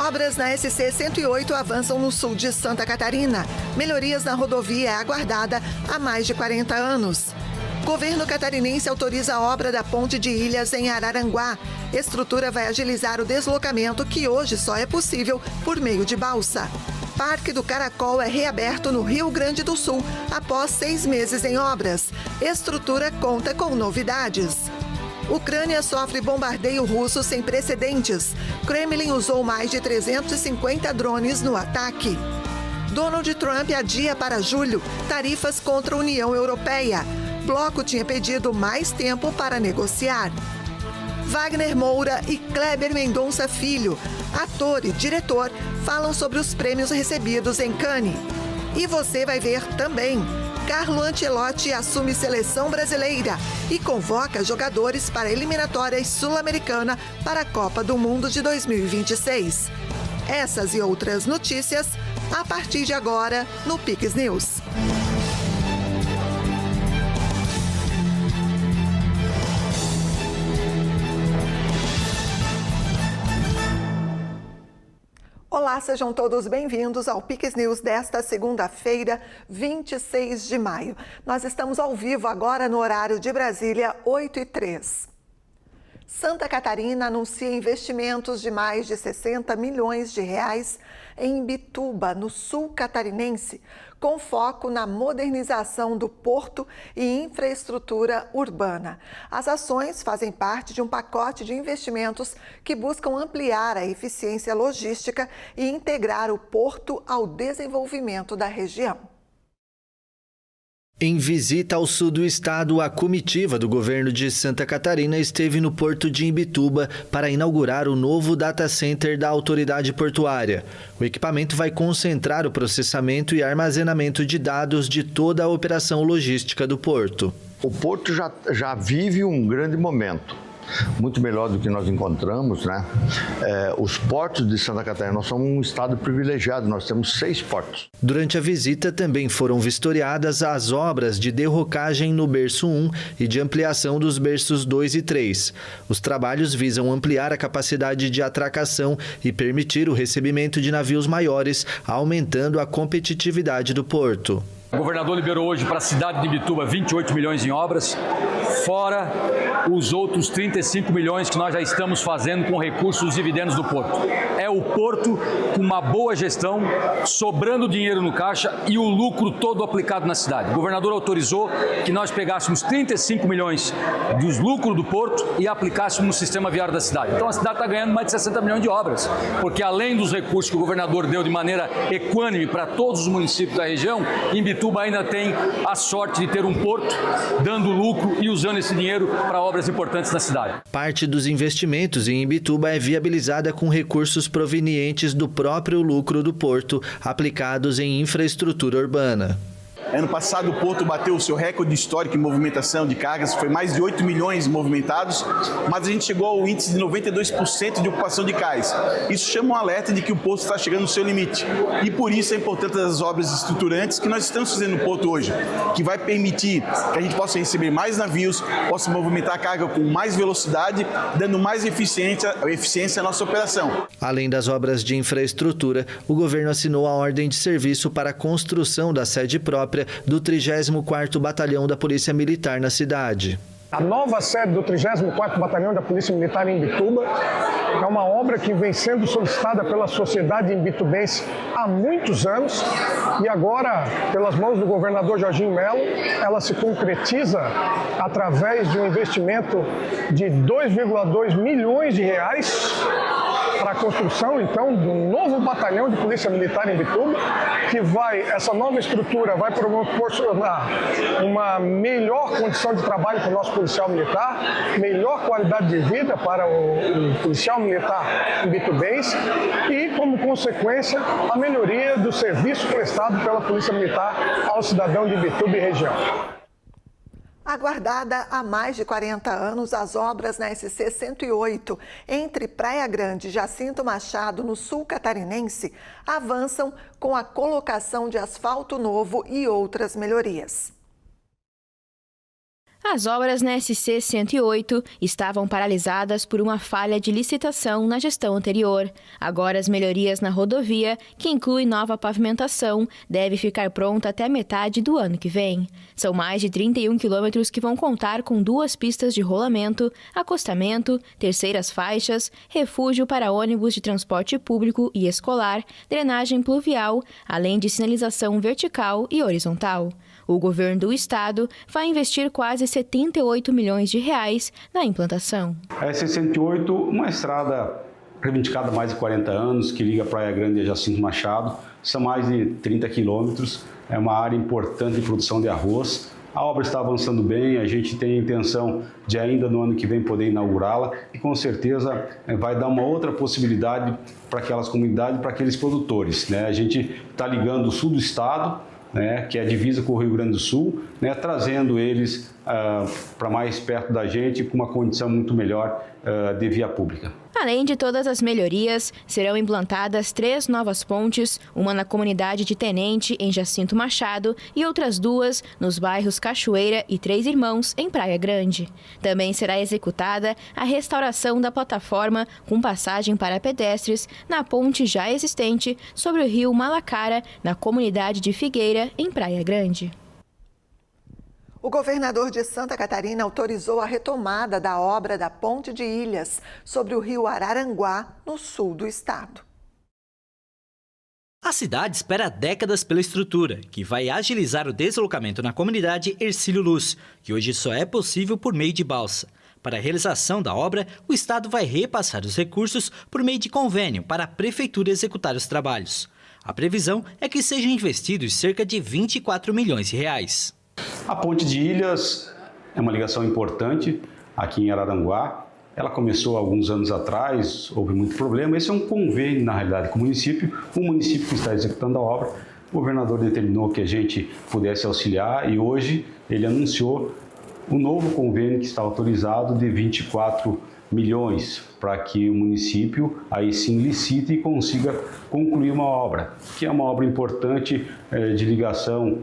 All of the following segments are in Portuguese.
Obras na SC 108 avançam no sul de Santa Catarina. Melhorias na rodovia é aguardada há mais de 40 anos. Governo catarinense autoriza a obra da ponte de Ilhas em Araranguá. Estrutura vai agilizar o deslocamento que hoje só é possível por meio de balsa. Parque do Caracol é reaberto no Rio Grande do Sul após 6 meses em obras. Estrutura conta com novidades. Ucrânia sofre bombardeio russo sem precedentes. Kremlin usou mais de 350 drones no ataque. Donald Trump adia para julho tarifas contra a União Europeia. Bloco tinha pedido mais tempo para negociar. Wagner Moura e Kleber Mendonça Filho, ator e diretor, falam sobre os prêmios recebidos em Cannes. E você vai ver também. Carlo Ancelotti assume seleção brasileira e convoca jogadores para a eliminatória sul-americana para a Copa do Mundo de 2026. Essas e outras notícias a partir de agora no Pix News. Olá, sejam todos bem-vindos ao Pix News desta segunda-feira, 26 de maio. Nós estamos ao vivo agora no horário de Brasília, 8h03. Santa Catarina anuncia investimentos de mais de 60 milhões de reais em Imbituba, no sul catarinense, com foco na modernização do porto e infraestrutura urbana. As ações fazem parte de um pacote de investimentos que buscam ampliar a eficiência logística e integrar o porto ao desenvolvimento da região. Em visita ao sul do estado, a comitiva do governo de Santa Catarina esteve no porto de Imbituba para inaugurar o novo data center da autoridade portuária. O equipamento vai concentrar o processamento e armazenamento de dados de toda a operação logística do porto. O porto já vive um grande momento. Muito melhor do que nós encontramos, né? Os portos de Santa Catarina, nós somos um estado privilegiado, nós temos 6 portos. Durante a visita também foram vistoriadas as obras de derrocagem no berço 1 e de ampliação dos berços 2 e 3. Os trabalhos visam ampliar a capacidade de atracação e permitir o recebimento de navios maiores, aumentando a competitividade do porto. O governador liberou hoje para a cidade de Imbituba 28 milhões em obras, fora os outros 35 milhões que nós já estamos fazendo com recursos dos dividendos do porto. É o porto com uma boa gestão, sobrando dinheiro no caixa e o lucro todo aplicado na cidade. O governador autorizou que nós pegássemos 35 milhões dos lucros do porto e aplicássemos no sistema viário da cidade. Então a cidade está ganhando mais de 60 milhões de obras, porque além dos recursos que o governador deu de maneira equânime para todos os municípios da região, Imbituba ainda tem a sorte de ter um porto dando lucro e usando esse dinheiro para obras importantes na cidade. Parte dos investimentos em Imbituba é viabilizada com recursos provenientes do próprio lucro do porto, aplicados em infraestrutura urbana. Ano passado o porto bateu o seu recorde histórico em movimentação de cargas, foi mais de 8 milhões movimentados, mas a gente chegou ao índice de 92% de ocupação de cais. Isso chama um alerta de que o porto está chegando no seu limite. E por isso é importante as obras estruturantes que nós estamos fazendo no porto hoje, que vai permitir que a gente possa receber mais navios, possa movimentar a carga com mais velocidade, dando mais eficiência à nossa operação. Além das obras de infraestrutura, o governo assinou a ordem de serviço para a construção da sede própria do 34º Batalhão da Polícia Militar na cidade. A nova sede do 34º Batalhão da Polícia Militar em Imbituba é uma obra que vem sendo solicitada pela sociedade imbitubense há muitos anos e agora, pelas mãos do governador Jorginho Melo, ela se concretiza através de um investimento de 2,2 milhões de reais para a construção, então, de um novo batalhão de Polícia Militar em Imbituba, que essa nova estrutura vai proporcionar uma melhor condição de trabalho para o nosso policial militar, melhor qualidade de vida para o policial militar imbitubense e, como consequência, a melhoria do serviço prestado pela Polícia Militar ao cidadão de Imbituba e região. Aguardada há mais de 40 anos, as obras na SC 108, entre Praia Grande e Jacinto Machado, no sul catarinense, avançam com a colocação de asfalto novo e outras melhorias. As obras na SC 108 estavam paralisadas por uma falha de licitação na gestão anterior. Agora, as melhorias na rodovia, que inclui nova pavimentação, deve ficar pronta até metade do ano que vem. São mais de 31 quilômetros que vão contar com 2 pistas de rolamento, acostamento, terceiras faixas, refúgio para ônibus de transporte público e escolar, drenagem pluvial, além de sinalização vertical e horizontal. O governo do estado vai investir quase 78 milhões de reais na implantação. A SC-108, uma estrada reivindicada há mais de 40 anos, que liga Praia Grande a Jacinto Machado, são mais de 30 quilômetros, é uma área importante de produção de arroz. A obra está avançando bem, a gente tem a intenção de ainda no ano que vem poder inaugurá-la e com certeza vai dar uma outra possibilidade para aquelas comunidades, para aqueles produtores, né? A gente está ligando o sul do estado, que é a divisa com o Rio Grande do Sul, trazendo eles para mais perto da gente com uma condição muito melhor de via pública. Além de todas as melhorias, serão implantadas 3 novas pontes, uma na comunidade de Tenente, em Jacinto Machado, e outras 2 nos bairros Cachoeira e Três Irmãos, em Praia Grande. Também será executada a restauração da plataforma com passagem para pedestres na ponte já existente sobre o rio Malacara, na comunidade de Figueira, em Praia Grande. O governador de Santa Catarina autorizou a retomada da obra da Ponte de Ilhas sobre o rio Araranguá, no sul do estado. A cidade espera décadas pela estrutura, que vai agilizar o deslocamento na comunidade Hercílio Luz, que hoje só é possível por meio de balsa. Para a realização da obra, o estado vai repassar os recursos por meio de convênio para a prefeitura executar os trabalhos. A previsão é que sejam investidos cerca de 24 milhões de reais. A Ponte de Ilhas é uma ligação importante aqui em Araranguá. Ela começou há alguns anos atrás, houve muito problema. Esse é um convênio, na realidade, com o município que está executando a obra. O governador determinou que a gente pudesse auxiliar e hoje ele anunciou o novo convênio que está autorizado de 24 milhões para que o município aí sim licite e consiga concluir uma obra, que é uma obra importante de ligação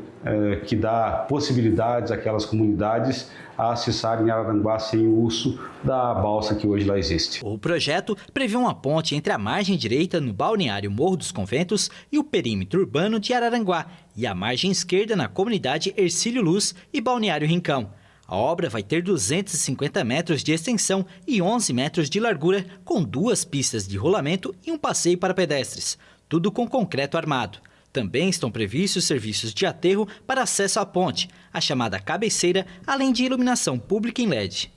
que dá possibilidades àquelas comunidades a acessarem Araranguá sem o uso da balsa que hoje lá existe. O projeto prevê uma ponte entre a margem direita no balneário Morro dos Conventos e o perímetro urbano de Araranguá e a margem esquerda na comunidade Hercílio Luz e balneário Rincão. A obra vai ter 250 metros de extensão e 11 metros de largura, com 2 pistas de rolamento e um passeio para pedestres, tudo com concreto armado. Também estão previstos serviços de aterro para acesso à ponte, a chamada cabeceira, além de iluminação pública em LED.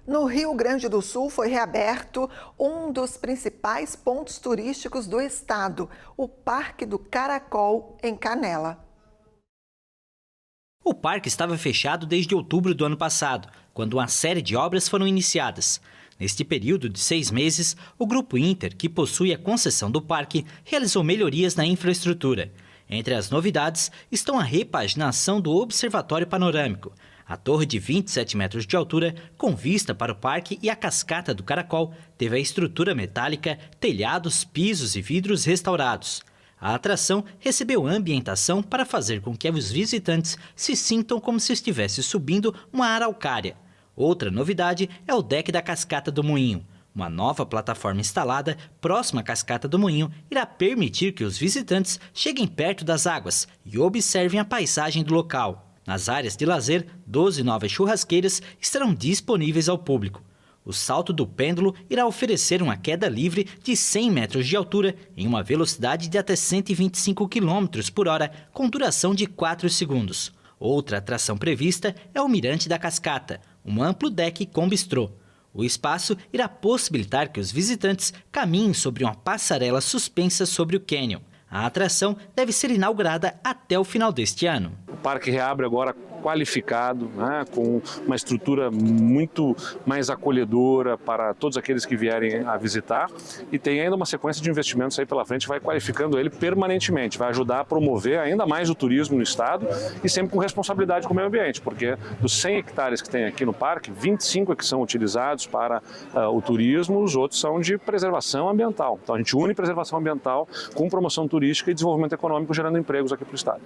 No Rio Grande do Sul foi reaberto um dos principais pontos turísticos do estado, o Parque do Caracol, em Canela. O parque estava fechado desde outubro do ano passado, quando uma série de obras foram iniciadas. Neste período de 6 meses, o Grupo Inter, que possui a concessão do parque, realizou melhorias na infraestrutura. Entre as novidades estão a repaginação do Observatório Panorâmico, a torre de 27 metros de altura, com vista para o parque e a cascata do Caracol, teve a estrutura metálica, telhados, pisos e vidros restaurados. A atração recebeu ambientação para fazer com que os visitantes se sintam como se estivesse subindo uma araucária. Outra novidade é o deck da Cascata do Moinho. Uma nova plataforma instalada próxima à Cascata do Moinho irá permitir que os visitantes cheguem perto das águas e observem a paisagem do local. Nas áreas de lazer, 12 novas churrasqueiras estarão disponíveis ao público. O salto do pêndulo irá oferecer uma queda livre de 100 metros de altura em uma velocidade de até 125 km por hora, com duração de 4 segundos. Outra atração prevista é o Mirante da Cascata, um amplo deck com bistrô. O espaço irá possibilitar que os visitantes caminhem sobre uma passarela suspensa sobre o cânion. A atração deve ser inaugurada até o final deste ano. O parque reabre agora qualificado, com uma estrutura muito mais acolhedora para todos aqueles que vierem a visitar e tem ainda uma sequência de investimentos aí pela frente, vai qualificando ele permanentemente, vai ajudar a promover ainda mais o turismo no estado e sempre com responsabilidade com o meio ambiente, porque dos 100 hectares que tem aqui no parque, 25 é que são utilizados para o turismo, os outros são de preservação ambiental. Então a gente une preservação ambiental com promoção turística e desenvolvimento econômico, gerando empregos aqui para o estado.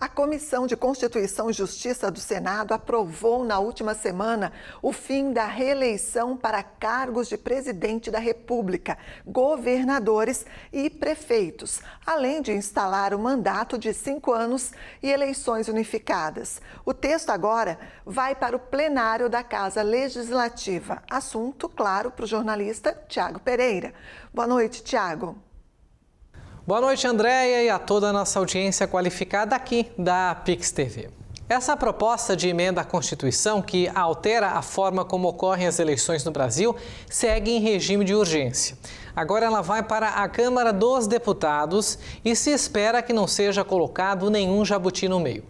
A Comissão de Constituição e Justiça do Senado aprovou na última semana o fim da reeleição para cargos de presidente da República, governadores e prefeitos, além de instalar o mandato de 5 anos e eleições unificadas. O texto agora vai para o plenário da Casa Legislativa. Assunto, claro, para o jornalista Tiago Pereira. Boa noite, Tiago. Boa noite, Andréia, e a toda a nossa audiência qualificada aqui da Pix TV. Essa proposta de emenda à Constituição, que altera a forma como ocorrem as eleições no Brasil, segue em regime de urgência. Agora ela vai para a Câmara dos Deputados e se espera que não seja colocado nenhum jabuti no meio.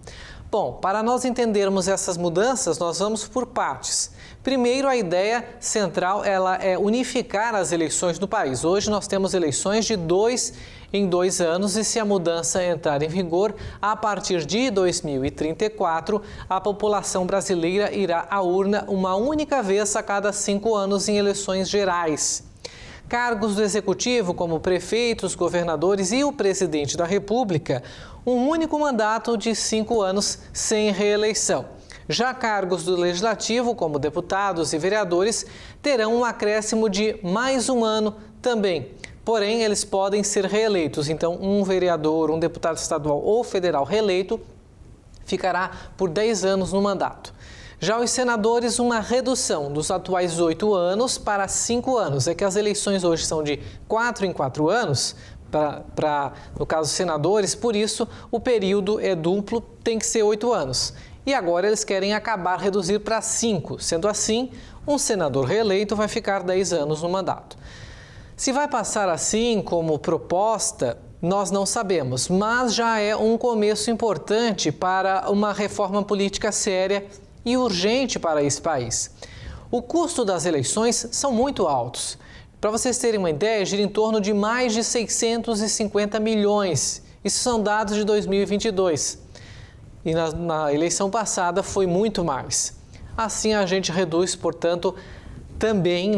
Bom, para nós entendermos essas mudanças, nós vamos por partes. Primeiro, a ideia central ela é unificar as eleições do país. Hoje nós temos eleições de 2 em 2 anos e se a mudança entrar em vigor, a partir de 2034, a população brasileira irá à urna uma única vez a cada 5 anos em eleições gerais. Cargos do Executivo, como prefeitos, governadores e o presidente da República, um único mandato de 5 anos sem reeleição. Já cargos do Legislativo, como deputados e vereadores, terão um acréscimo de mais 1 ano também. Porém, eles podem ser reeleitos. Então, um vereador, um deputado estadual ou federal reeleito ficará por 10 anos no mandato. Já os senadores, uma redução dos atuais 8 anos para 5 anos. É que as eleições hoje são de 4 em 4 anos, no caso, senadores, por isso o período é duplo, tem que ser 8 anos. E agora eles querem acabar, reduzir para 5. Sendo assim, um senador reeleito vai ficar 10 anos no mandato. Se vai passar assim como proposta, nós não sabemos, mas já é um começo importante para uma reforma política séria e urgente para esse país. O custo das eleições são muito altos. Para vocês terem uma ideia, gira em torno de mais de 650 milhões. Isso são dados de 2022. E na eleição passada foi muito mais. Assim a gente reduz, portanto, também,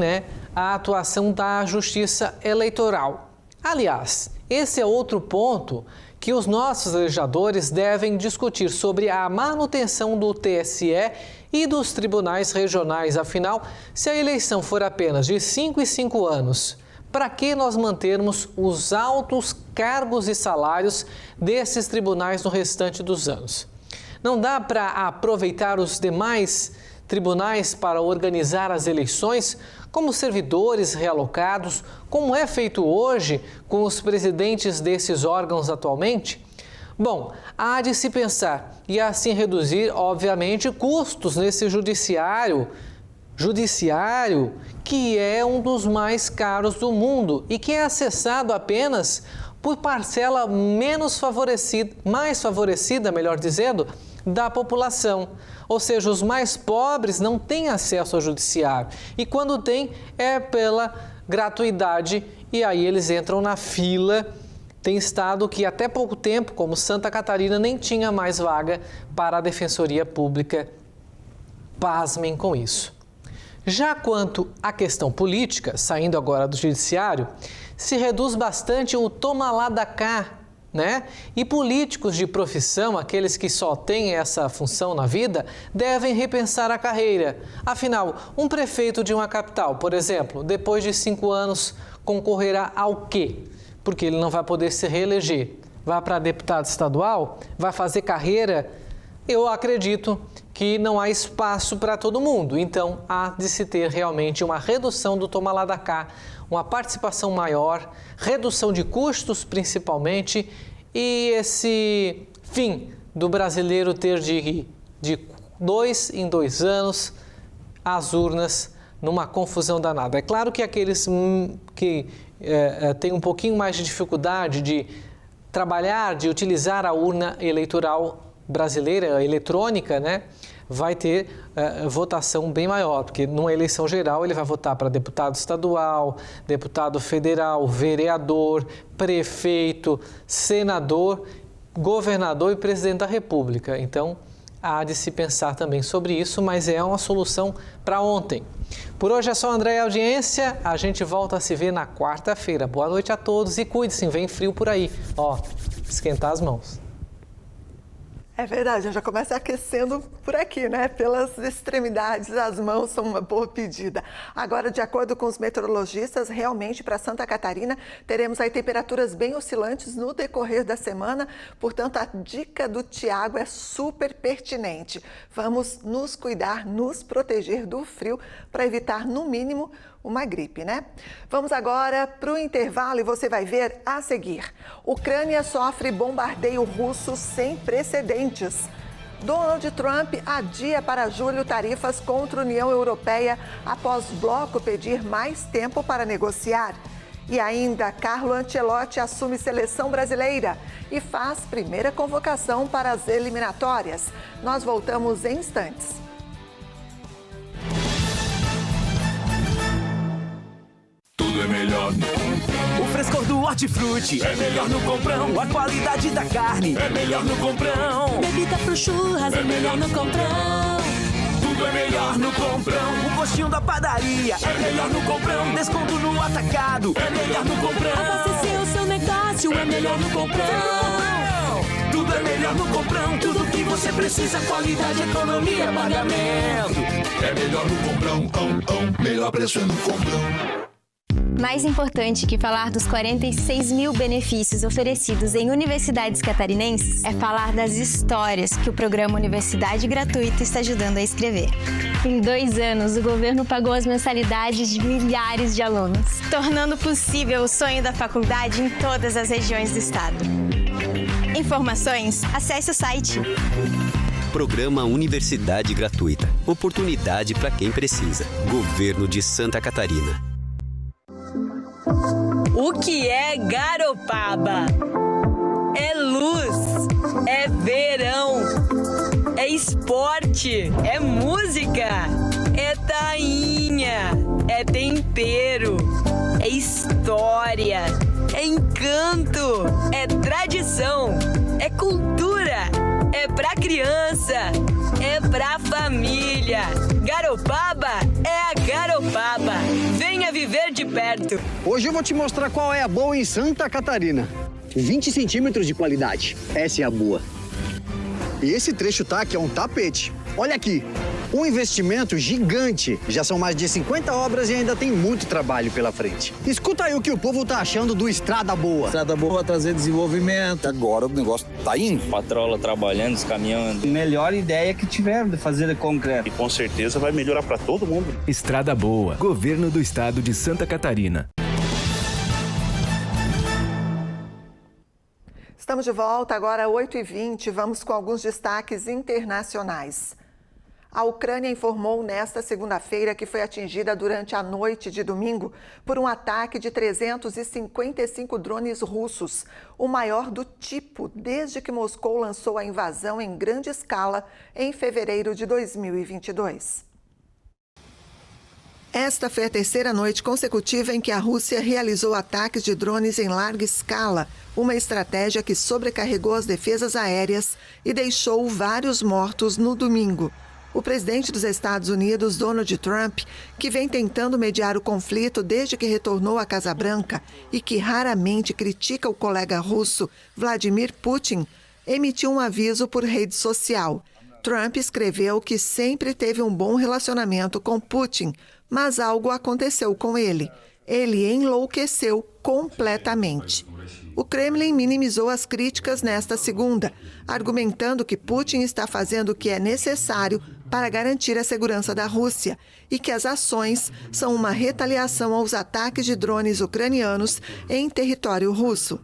a atuação da Justiça Eleitoral. Aliás, esse é outro ponto que os nossos legisladores devem discutir sobre a manutenção do TSE e dos tribunais regionais. Afinal, se a eleição for apenas de 5 em 5 anos, para que nós mantermos os altos cargos e salários desses tribunais no restante dos anos? Não dá para aproveitar os demais tribunais para organizar as eleições como servidores realocados, como é feito hoje com os presidentes desses órgãos atualmente? Bom, há de se pensar e assim reduzir, obviamente, custos nesse judiciário que é um dos mais caros do mundo e que é acessado apenas por parcela mais favorecida, melhor dizendo, da população. Ou seja, os mais pobres não têm acesso ao judiciário e quando tem é pela gratuidade e aí eles entram na fila. Tem estado que até pouco tempo, como Santa Catarina, nem tinha mais vaga para a Defensoria Pública. Pasmem com isso. Já quanto à questão política, saindo agora do judiciário, se reduz bastante o toma lá da cá, E políticos de profissão, aqueles que só têm essa função na vida, devem repensar a carreira. Afinal, um prefeito de uma capital, por exemplo, depois de 5 anos, concorrerá ao quê? Porque ele não vai poder se reeleger. Vai para deputado estadual? Vai fazer carreira? Eu acredito que não há espaço para todo mundo. Então, há de se ter realmente uma redução do toma lá da cá, uma participação maior, redução de custos principalmente e esse fim do brasileiro ter de 2 em 2 anos as urnas numa confusão danada. É claro que aqueles que têm um pouquinho mais de dificuldade de trabalhar, de utilizar a urna eleitoral brasileira, eletrônica, vai ter votação bem maior, porque numa eleição geral ele vai votar para deputado estadual, deputado federal, vereador, prefeito, senador, governador e presidente da República. Então, há de se pensar também sobre isso, mas é uma solução para ontem. Por hoje é só, André, a audiência. A gente volta a se ver na quarta-feira. Boa noite a todos e cuide-se, vem frio por aí. Esquentar as mãos. É verdade, a gente já começa aquecendo por aqui, né? Pelas extremidades, as mãos são uma boa pedida. Agora, de acordo com os meteorologistas, realmente para Santa Catarina teremos aí temperaturas bem oscilantes no decorrer da semana, portanto a dica do Tiago é super pertinente. Vamos nos cuidar, nos proteger do frio para evitar, no mínimo, uma gripe, né? Vamos agora para o intervalo e você vai ver a seguir. Ucrânia sofre bombardeio russo sem precedentes. Donald Trump adia para julho tarifas contra a União Europeia após bloco pedir mais tempo para negociar. E ainda, Carlo Ancelotti assume seleção brasileira e faz primeira convocação para as eliminatórias. Nós voltamos em instantes. Tudo é melhor no Comprão. O frescor do hortifruti é melhor no Comprão. A qualidade da carne é melhor no Comprão. Bebida pro churras é melhor no Comprão. Tudo é melhor no Comprão. O gostinho da padaria é melhor no Comprão. Desconto no atacado é melhor no Comprão. Abastecer o seu negócio é melhor no Comprão. Tudo é melhor no Comprão. Tudo que você precisa, qualidade, economia, pagamento. É melhor no Comprão. Melhor preço é no Comprão. Mais importante que falar dos 46 mil benefícios oferecidos em universidades catarinenses é falar das histórias que o programa Universidade Gratuita está ajudando a escrever. Em 2 anos, o governo pagou as mensalidades de milhares de alunos, tornando possível o sonho da faculdade em todas as regiões do estado. Informações? Acesse o site. Programa Universidade Gratuita. Oportunidade para quem precisa. Governo de Santa Catarina. O que é Garopaba? É luz, é verão, é esporte, é música, é tainha, é tempero, é história, é encanto, é tradição, é cultura, é pra criança, é pra família. Garopaba é a Garopaba. Venha viver de perto. Hoje eu vou te mostrar qual é a boa em Santa Catarina. 20 centímetros de qualidade. Essa é a boa. E esse trecho tá aqui é um tapete. Olha aqui, um investimento gigante. Já são mais de 50 obras e ainda tem muito trabalho pela frente. Escuta aí o que o povo tá achando do Estrada Boa. Estrada Boa vai trazer desenvolvimento. Agora o negócio tá indo. Patrola trabalhando, os caminhões. Melhor ideia que tiveram de fazer de concreto. E com certeza vai melhorar para todo mundo. Estrada Boa, Governo do Estado de Santa Catarina. Estamos de volta agora às 8h20. Vamos com alguns destaques internacionais. A Ucrânia informou nesta segunda-feira que foi atingida durante a noite de domingo por um ataque de 355 drones russos, o maior do tipo desde que Moscou lançou a invasão em grande escala em fevereiro de 2022. Esta foi a terceira noite consecutiva em que a Rússia realizou ataques de drones em larga escala, uma estratégia que sobrecarregou as defesas aéreas e deixou vários mortos no domingo. O presidente dos Estados Unidos, Donald Trump, que vem tentando mediar o conflito desde que retornou à Casa Branca e que raramente critica o colega russo, Vladimir Putin, emitiu um aviso por rede social. Trump escreveu que sempre teve um bom relacionamento com Putin, mas algo aconteceu com ele. Ele enlouqueceu completamente. O Kremlin minimizou as críticas nesta segunda, argumentando que Putin está fazendo o que é necessário para garantir a segurança da Rússia e que as ações são uma retaliação aos ataques de drones ucranianos em território russo.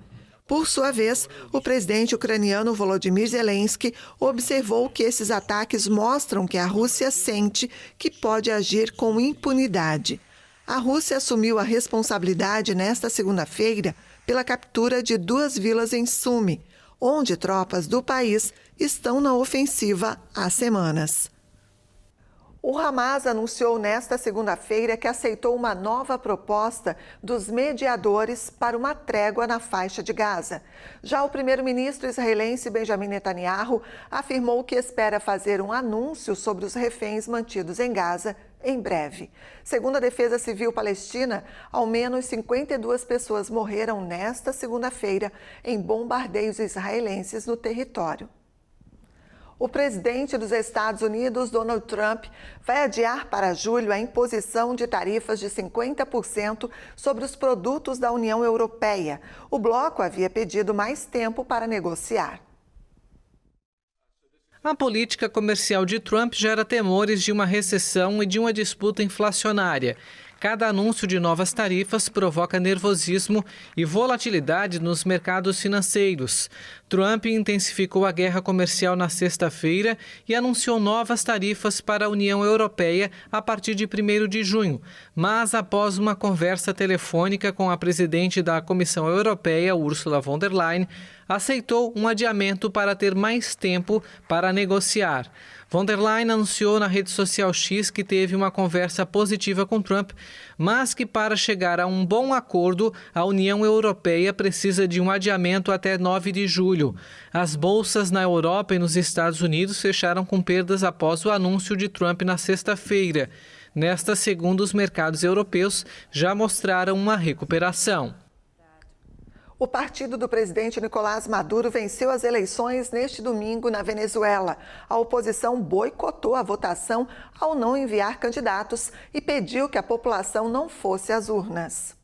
Por sua vez, o presidente ucraniano Volodymyr Zelensky observou que esses ataques mostram que a Rússia sente que pode agir com impunidade. A Rússia assumiu a responsabilidade nesta segunda-feira pela captura de 2 vilas em Sumy, onde tropas do país estão na ofensiva há semanas. O Hamas anunciou nesta segunda-feira que aceitou uma nova proposta dos mediadores para uma trégua na faixa de Gaza. Já o primeiro-ministro israelense Benjamin Netanyahu afirmou que espera fazer um anúncio sobre os reféns mantidos em Gaza em breve. Segundo a Defesa Civil Palestina, ao menos 52 pessoas morreram nesta segunda-feira em bombardeios israelenses no território. O presidente dos Estados Unidos, Donald Trump, vai adiar para julho a imposição de tarifas de 50% sobre os produtos da União Europeia. O bloco havia pedido mais tempo para negociar. A política comercial de Trump gera temores de uma recessão e de uma disputa inflacionária. Cada anúncio de novas tarifas provoca nervosismo e volatilidade nos mercados financeiros. Trump intensificou a guerra comercial na sexta-feira e anunciou novas tarifas para a União Europeia a partir de 1º de junho. Mas, após uma conversa telefônica com a presidente da Comissão Europeia, Ursula von der Leyen, aceitou um adiamento para ter mais tempo para negociar. Von der Leyen anunciou na rede social X que teve uma conversa positiva com Trump, mas que para chegar a um bom acordo, a União Europeia precisa de um adiamento até 9 de julho. As bolsas na Europa e nos Estados Unidos fecharam com perdas após o anúncio de Trump na sexta-feira. Nesta segunda, os mercados europeus já mostraram uma recuperação. O partido do presidente Nicolás Maduro venceu as eleições neste domingo na Venezuela. A oposição boicotou a votação ao não enviar candidatos e pediu que a população não fosse às urnas.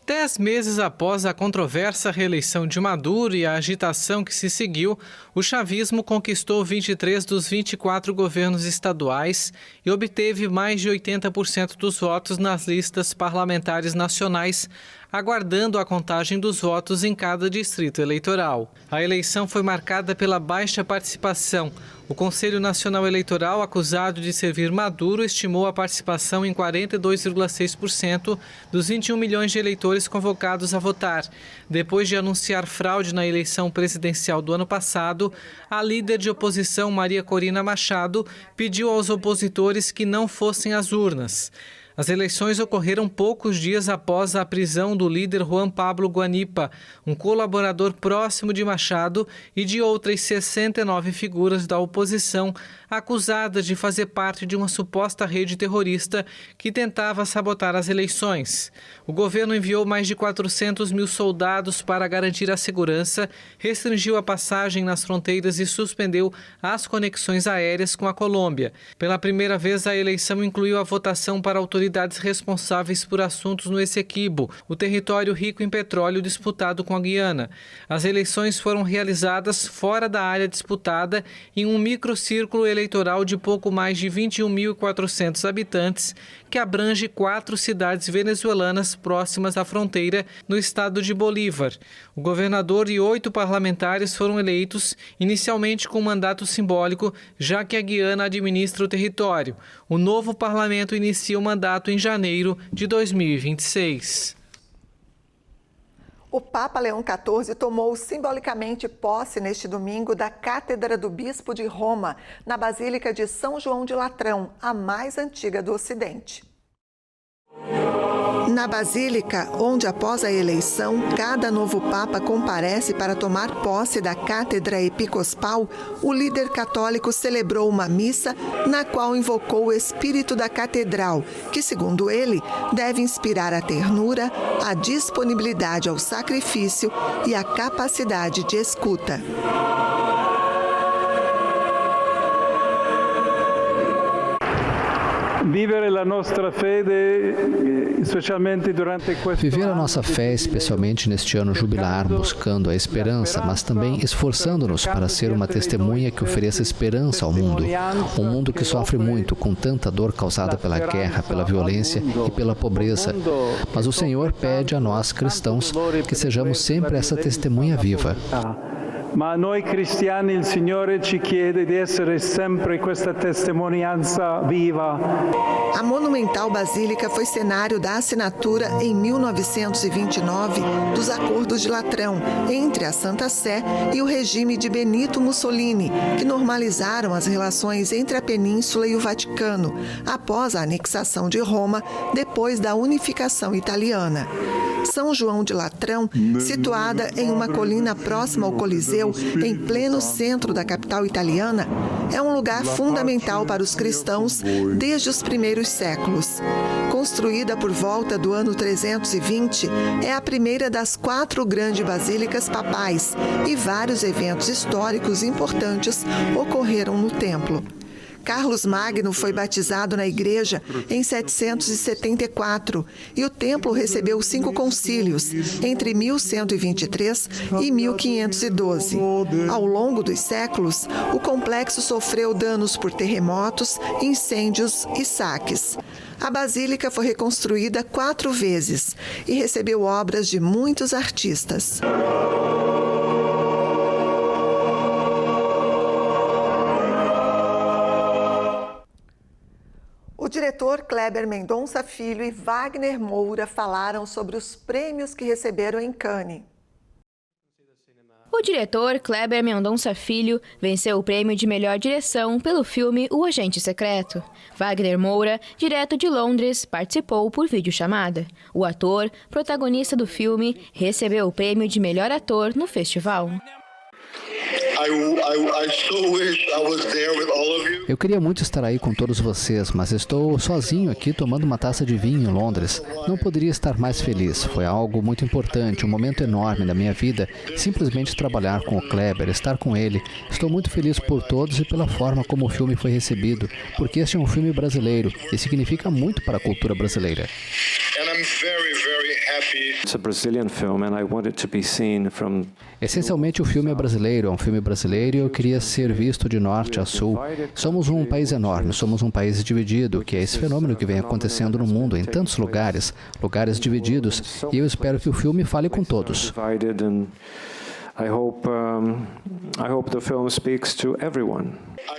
10 meses após a controversa reeleição de Maduro e a agitação que se seguiu, o chavismo conquistou 23 dos 24 governos estaduais e obteve mais de 80% dos votos nas listas parlamentares nacionais, aguardando a contagem dos votos em cada distrito eleitoral. A eleição foi marcada pela baixa participação. O Conselho Nacional Eleitoral, acusado de servir Maduro, estimou a participação em 42,6% dos 21 milhões de eleitores convocados a votar. Depois de anunciar fraude na eleição presidencial do ano passado, a líder de oposição, Maria Corina Machado, pediu aos opositores que não fossem às urnas. As eleições ocorreram poucos dias após a prisão do líder Juan Pablo Guanipa, um colaborador próximo de Machado e de outras 69 figuras da oposição acusadas de fazer parte de uma suposta rede terrorista que tentava sabotar as eleições. O governo enviou mais de 400 mil soldados para garantir a segurança, restringiu a passagem nas fronteiras e suspendeu as conexões aéreas com a Colômbia. Pela primeira vez, a eleição incluiu a votação para autoridades responsáveis por assuntos no Essequibo, o território rico em petróleo disputado com a Guiana. As eleições foram realizadas fora da área disputada em um microcírculo eleitoral de pouco mais de 21.400 habitantes, que abrange 4 cidades venezuelanas próximas à fronteira no estado de Bolívar. O governador e 8 parlamentares foram eleitos, inicialmente com um mandato simbólico, já que a Guiana administra o território. O novo parlamento inicia o mandato em janeiro de 2026. O Papa Leão XIV tomou simbolicamente posse neste domingo da Cátedra do Bispo de Roma, na Basílica de São João de Latrão, a mais antiga do Ocidente. Na Basílica, onde após a eleição, cada novo Papa comparece para tomar posse da Cátedra Episcopal, o líder católico celebrou uma missa na qual invocou o espírito da Catedral, que, segundo ele, deve inspirar a ternura, a disponibilidade ao sacrifício e a capacidade de escuta. Viver a nossa fé, especialmente neste ano jubilar, buscando a esperança, mas também esforçando-nos para ser uma testemunha que ofereça esperança ao mundo. Um mundo que sofre muito, com tanta dor causada pela guerra, pela violência e pela pobreza. Mas o Senhor pede a nós, cristãos, que sejamos sempre essa testemunha viva. Ma a noi cristiani il Signore ci chiede di essere sempre questa testimonianza viva. A monumental basílica foi cenário da assinatura em 1929 dos Acordos de Latrão entre a Santa Sé e o regime de Benito Mussolini, que normalizaram as relações entre a Península e o Vaticano, após a anexação de Roma, depois da unificação italiana. São João de Latrão, situada em uma colina próxima ao Coliseu, em pleno centro da capital italiana, é um lugar fundamental para os cristãos desde os primeiros séculos. Construída por volta do ano 320, é a primeira das 4 grandes basílicas papais e vários eventos históricos importantes ocorreram no templo. Carlos Magno foi batizado na igreja em 774 e o templo recebeu 5 concílios entre 1123 e 1512. Ao longo dos séculos, o complexo sofreu danos por terremotos, incêndios e saques. A basílica foi reconstruída 4 vezes e recebeu obras de muitos artistas. O diretor Kleber Mendonça Filho e Wagner Moura falaram sobre os prêmios que receberam em Cannes. O diretor Kleber Mendonça Filho venceu o prêmio de melhor direção pelo filme O Agente Secreto. Wagner Moura, direto de Londres, participou por videochamada. O ator, protagonista do filme, recebeu o prêmio de melhor ator no festival. Eu queria muito estar aí com todos vocês, mas estou sozinho aqui tomando uma taça de vinho em Londres. Não poderia estar mais feliz. Foi algo muito importante, um momento enorme da minha vida. Simplesmente trabalhar com o Kleber, estar com ele. Estou muito feliz por todos e pela forma como o filme foi recebido, porque este é um filme brasileiro e significa muito para a cultura brasileira. Essencialmente o filme é brasileiro, é um filme brasileiro e eu queria ser visto de norte a sul. Somos um país enorme, somos um país dividido, que é esse fenômeno que vem acontecendo no mundo, em tantos lugares divididos, e eu espero que o filme fale com todos.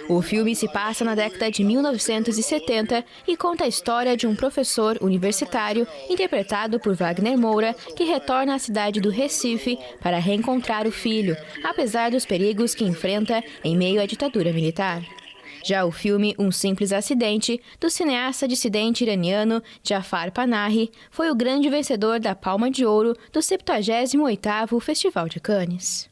O filme se passa na década de 1970 e conta a história de um professor universitário, interpretado por Wagner Moura, que retorna à cidade do Recife para reencontrar o filho, apesar dos perigos que enfrenta em meio à ditadura militar. Já o filme Um Simples Acidente, do cineasta dissidente iraniano Jafar Panahi, foi o grande vencedor da Palma de Ouro do 78º Festival de Cannes.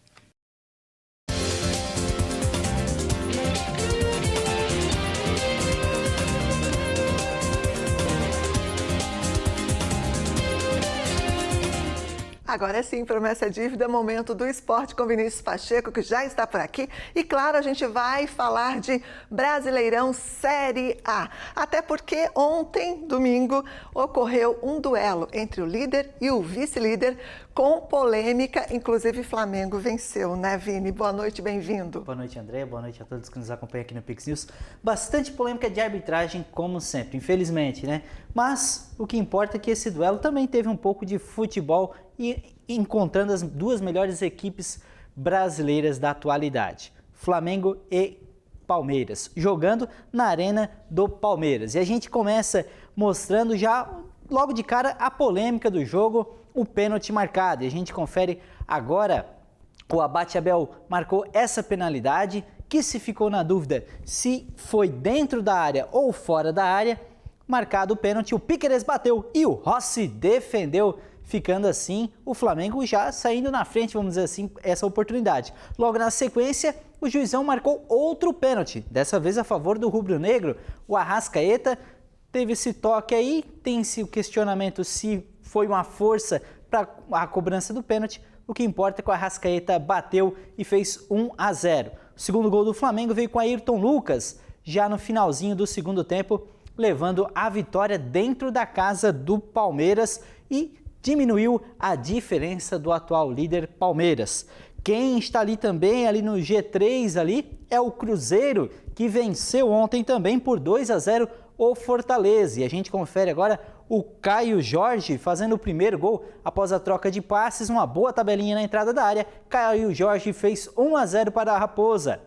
Agora sim, Promessa é Dívida, momento do esporte com Vinícius Pacheco, que já está por aqui. E claro, a gente vai falar de Brasileirão Série A. Até porque ontem, domingo, ocorreu um duelo entre o líder e o vice-líder com polêmica. Inclusive, Flamengo venceu, né, Vini? Boa noite, bem-vindo. Boa noite, André. Boa noite a todos que nos acompanham aqui no Pix News. Bastante polêmica de arbitragem, como sempre, infelizmente, né? Mas o que importa é que esse duelo também teve um pouco de futebol e encontrando as 2 melhores equipes brasileiras da atualidade, Flamengo e Palmeiras, jogando na Arena do Palmeiras. E a gente começa mostrando já, logo de cara, a polêmica do jogo, o pênalti marcado. E a gente confere agora, o Abate Abel marcou essa penalidade, que se ficou na dúvida se foi dentro da área ou fora da área. Marcado o pênalti, o Piquerez bateu e o Rossi defendeu, ficando assim o Flamengo já saindo na frente, vamos dizer assim, essa oportunidade. Logo na sequência, o juizão marcou outro pênalti, dessa vez a favor do rubro-negro. O Arrascaeta teve esse toque aí, tem-se o questionamento se foi uma força para a cobrança do pênalti. O que importa é que o Arrascaeta bateu e fez 1-0. O segundo gol do Flamengo veio com Ayrton Lucas, já no finalzinho do segundo tempo, levando a vitória dentro da casa do Palmeiras e diminuiu a diferença do atual líder Palmeiras. Quem está ali também, ali no G3, ali, é o Cruzeiro, que venceu ontem também por 2-0 o Fortaleza. E a gente confere agora o Caio Jorge fazendo o primeiro gol após a troca de passes, uma boa tabelinha na entrada da área. Caio Jorge fez 1-0 para a Raposa.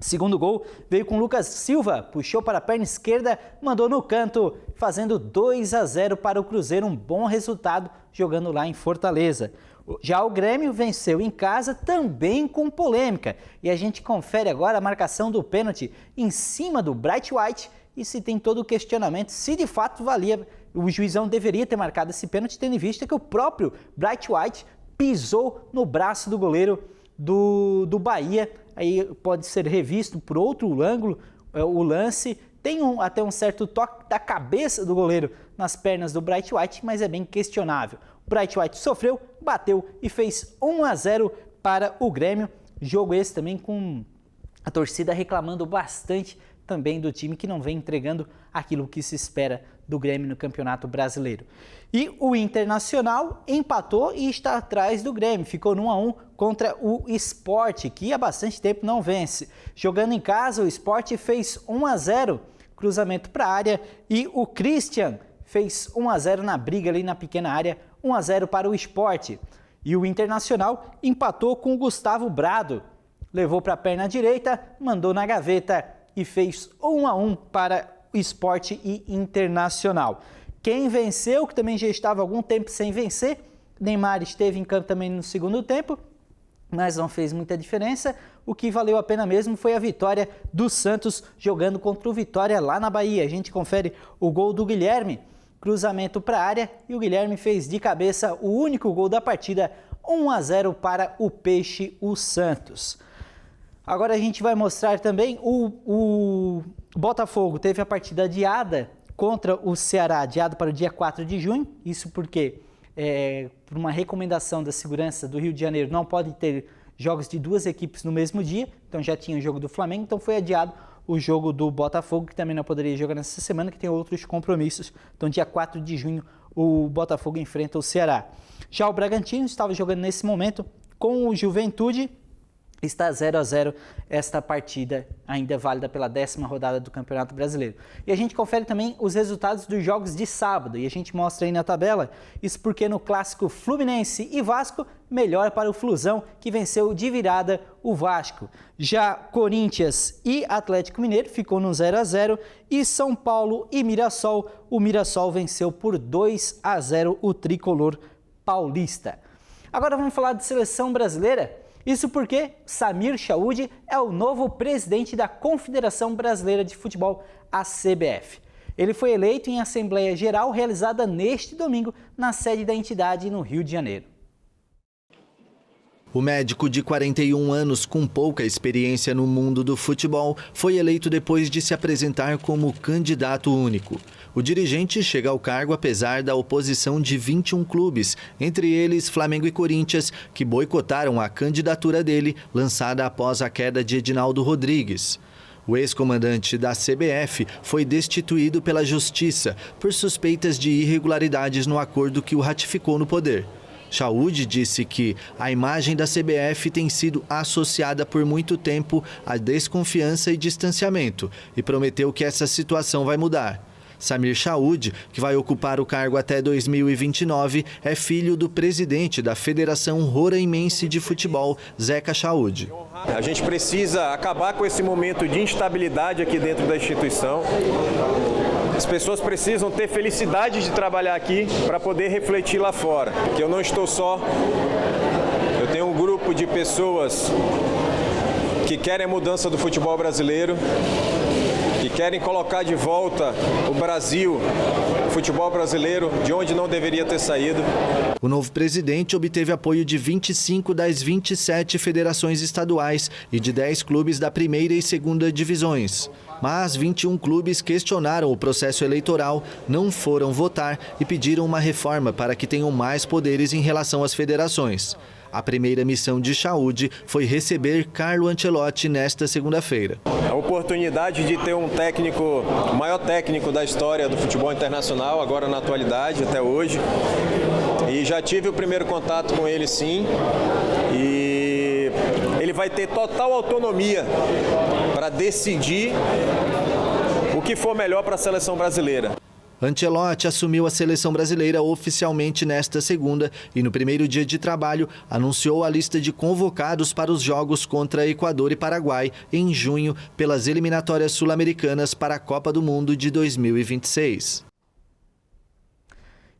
Segundo gol veio com Lucas Silva, puxou para a perna esquerda, mandou no canto, fazendo 2-0 para o Cruzeiro, um bom resultado jogando lá em Fortaleza. Já o Grêmio venceu em casa também com polêmica e a gente confere agora a marcação do pênalti em cima do Bright White e se tem todo o questionamento se de fato valia o juizão deveria ter marcado esse pênalti, tendo em vista que o próprio Bright White pisou no braço do goleiro do Bahia. Aí pode ser revisto por outro ângulo o lance. Tem até um certo toque da cabeça do goleiro nas pernas do Bright White, mas é bem questionável. O Bright White sofreu, bateu e fez 1-0 para o Grêmio. Jogo esse também com a torcida reclamando bastante também do time que não vem entregando aquilo que se espera do Grêmio no Campeonato Brasileiro. E o Internacional empatou e está atrás do Grêmio, ficou no 1-1 contra o Sport, que há bastante tempo não vence. Jogando em casa, o Sport fez 1-0, cruzamento para a área, e o Christian fez 1-0 na briga ali na pequena área, 1-0 para o Sport. E o Internacional empatou com o Gustavo Brado, levou para a perna direita, mandou na gaveta e fez 1-1 para o Sport e Internacional. Quem venceu, que também já estava há algum tempo sem vencer, Neymar esteve em campo também no segundo tempo, mas não fez muita diferença. O que valeu a pena mesmo foi a vitória do Santos jogando contra o Vitória lá na Bahia. A gente confere o gol do Guilherme, cruzamento para a área, e o Guilherme fez de cabeça o único gol da partida, 1-0 para o Peixe, o Santos. Agora a gente vai mostrar também o Botafogo teve a partida adiada contra o Ceará, adiado para o dia 4 de junho, isso porque por uma recomendação da segurança do Rio de Janeiro não pode ter jogos de duas equipes no mesmo dia, então já tinha o jogo do Flamengo, então foi adiado o jogo do Botafogo, que também não poderia jogar nessa semana, que tem outros compromissos. Então dia 4 de junho o Botafogo enfrenta o Ceará. Já o Bragantino estava jogando nesse momento com o Juventude, está 0-0 esta partida, ainda válida pela 10ª rodada do Campeonato Brasileiro. E a gente confere também os resultados dos jogos de sábado, e a gente mostra aí na tabela, isso porque no clássico Fluminense e Vasco, melhor para o Flusão, que venceu de virada o Vasco. Já Corinthians e Atlético Mineiro ficou no 0-0, e São Paulo e Mirassol, o Mirassol venceu por 2-0 o tricolor paulista. Agora vamos falar de seleção brasileira. Isso porque Samir Chaoud é o novo presidente da Confederação Brasileira de Futebol, a CBF. Ele foi eleito em Assembleia Geral realizada neste domingo na sede da entidade no Rio de Janeiro. O médico de 41 anos com pouca experiência no mundo do futebol foi eleito depois de se apresentar como candidato único. O dirigente chega ao cargo apesar da oposição de 21 clubes, entre eles Flamengo e Corinthians, que boicotaram a candidatura dele, lançada após a queda de Edinaldo Rodrigues. O ex-comandante da CBF foi destituído pela Justiça por suspeitas de irregularidades no acordo que o ratificou no poder. Chaoud disse que a imagem da CBF tem sido associada por muito tempo à desconfiança e distanciamento e prometeu que essa situação vai mudar. Samir Chaoud, que vai ocupar o cargo até 2029, é filho do presidente da Federação Roraimense de Futebol, Zeca Chaoud. A gente precisa acabar com esse momento de instabilidade aqui dentro da instituição. As pessoas precisam ter felicidade de trabalhar aqui para poder refletir lá fora. Que eu não estou só, eu tenho um grupo de pessoas que querem a mudança do futebol brasileiro, que querem colocar de volta o Brasil, o futebol brasileiro, de onde não deveria ter saído. O novo presidente obteve apoio de 25 das 27 federações estaduais e de 10 clubes da primeira e segunda divisões. Mas 21 clubes questionaram o processo eleitoral, não foram votar e pediram uma reforma para que tenham mais poderes em relação às federações. A primeira missão de Chaoud foi receber Carlo Ancelotti nesta segunda-feira. A oportunidade de ter um técnico, o maior técnico da história do futebol internacional, agora na atualidade, até hoje. E já tive o primeiro contato com ele, sim. E ele vai ter total autonomia para decidir o que for melhor para a seleção brasileira. Ancelotti assumiu a seleção brasileira oficialmente nesta segunda e no primeiro dia de trabalho anunciou a lista de convocados para os jogos contra Equador e Paraguai em junho pelas eliminatórias sul-americanas para a Copa do Mundo de 2026.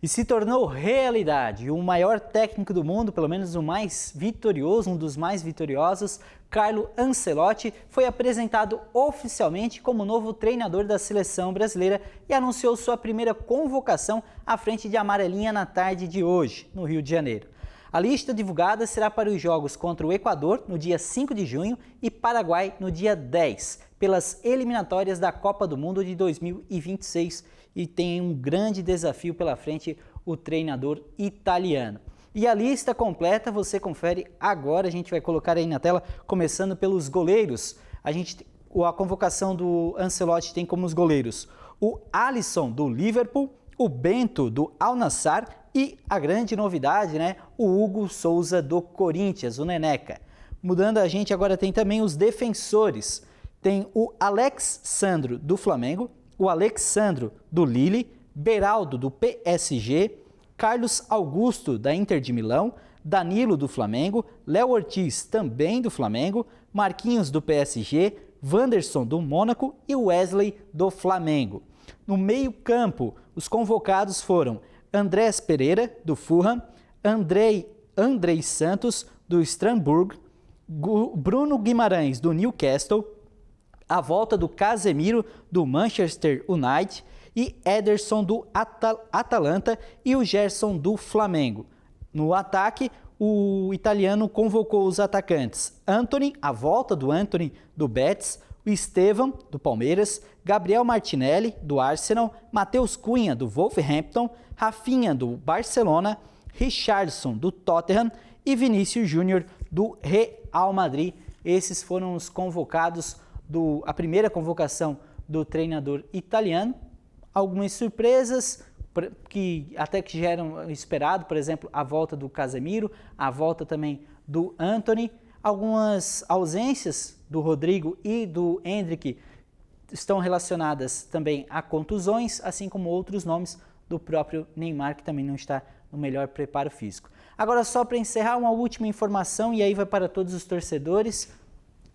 E se tornou realidade. O maior técnico do mundo, pelo menos o mais vitorioso, um dos mais vitoriosos, Carlo Ancelotti, foi apresentado oficialmente como novo treinador da seleção brasileira e anunciou sua primeira convocação à frente de Amarelinha na tarde de hoje, no Rio de Janeiro. A lista divulgada será para os jogos contra o Equador, no dia 5 de junho, e Paraguai, no dia 10, pelas eliminatórias da Copa do Mundo de 2026. E tem um grande desafio pela frente o treinador italiano. E a lista completa você confere agora, a gente vai colocar aí na tela, começando pelos goleiros. A convocação do Ancelotti tem como os goleiros o Alisson, do Liverpool, o Bento, do Al Nassr e a grande novidade, o Hugo Souza, do Corinthians, o Neneca. Mudando, a gente agora tem também os defensores. Tem o Alex Sandro, do Flamengo, o Alexandro, do Lille, Beraldo, do PSG, Carlos Augusto, da Inter de Milão, Danilo, do Flamengo, Léo Ortiz, também do Flamengo, Marquinhos, do PSG, Wanderson, do Mônaco e Wesley, do Flamengo. No meio-campo, os convocados foram Andrés Pereira, do Fulham, Andrei Santos, do Strasbourg, Bruno Guimarães, do Newcastle, a volta do Casemiro, do Manchester United, e Ederson, do Atalanta, e o Gerson, do Flamengo. No ataque, o italiano convocou os atacantes Antony, a volta do Antony, do Betis, o Estevão, do Palmeiras, Gabriel Martinelli, do Arsenal, Matheus Cunha, do Wolverhampton, Rafinha, do Barcelona, Richarlison, do Tottenham e Vinícius Júnior, do Real Madrid. Esses foram os convocados a primeira convocação do treinador italiano. Algumas surpresas que já eram esperado, por exemplo, a volta do Casemiro, a volta também do Antony, algumas ausências do Rodrigo e do Endrick estão relacionadas também a contusões, assim como outros nomes do próprio Neymar, que também não está no melhor preparo físico. Agora, só para encerrar, uma última informação, e aí vai para todos os torcedores.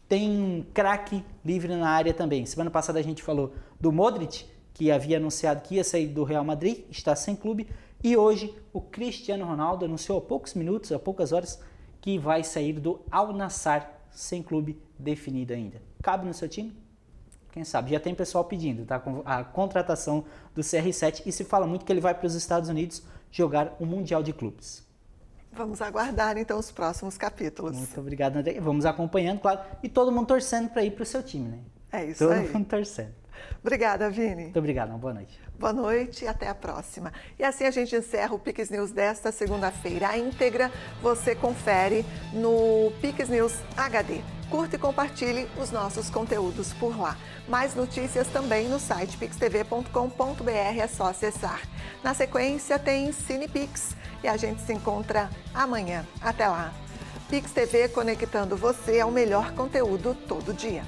Tem um craque livre na área também. Semana passada a gente falou do Modric, que havia anunciado que ia sair do Real Madrid, está sem clube. E hoje o Cristiano Ronaldo anunciou há poucos minutos, há poucas horas, que vai sair do Al Nassr, sem clube definido ainda. Cabe no seu time? Quem sabe? Já tem pessoal pedindo, tá? A contratação do CR7, e se fala muito que ele vai para os Estados Unidos jogar o Mundial de Clubes. Vamos aguardar, então, os próximos capítulos. Muito obrigado, André. Vamos acompanhando, claro. E todo mundo torcendo para ir para o seu time, né? É isso aí. Todo mundo torcendo. Obrigada, Vini. Muito obrigado. Boa noite. Boa noite e até a próxima. E assim a gente encerra o Pix News desta segunda-feira. A íntegra você confere no Pix News HD. Curta e compartilhe os nossos conteúdos por lá. Mais notícias também no site pixtv.com.br, é só acessar. Na sequência tem CinePix e a gente se encontra amanhã. Até lá. Pix TV conectando você ao melhor conteúdo todo dia.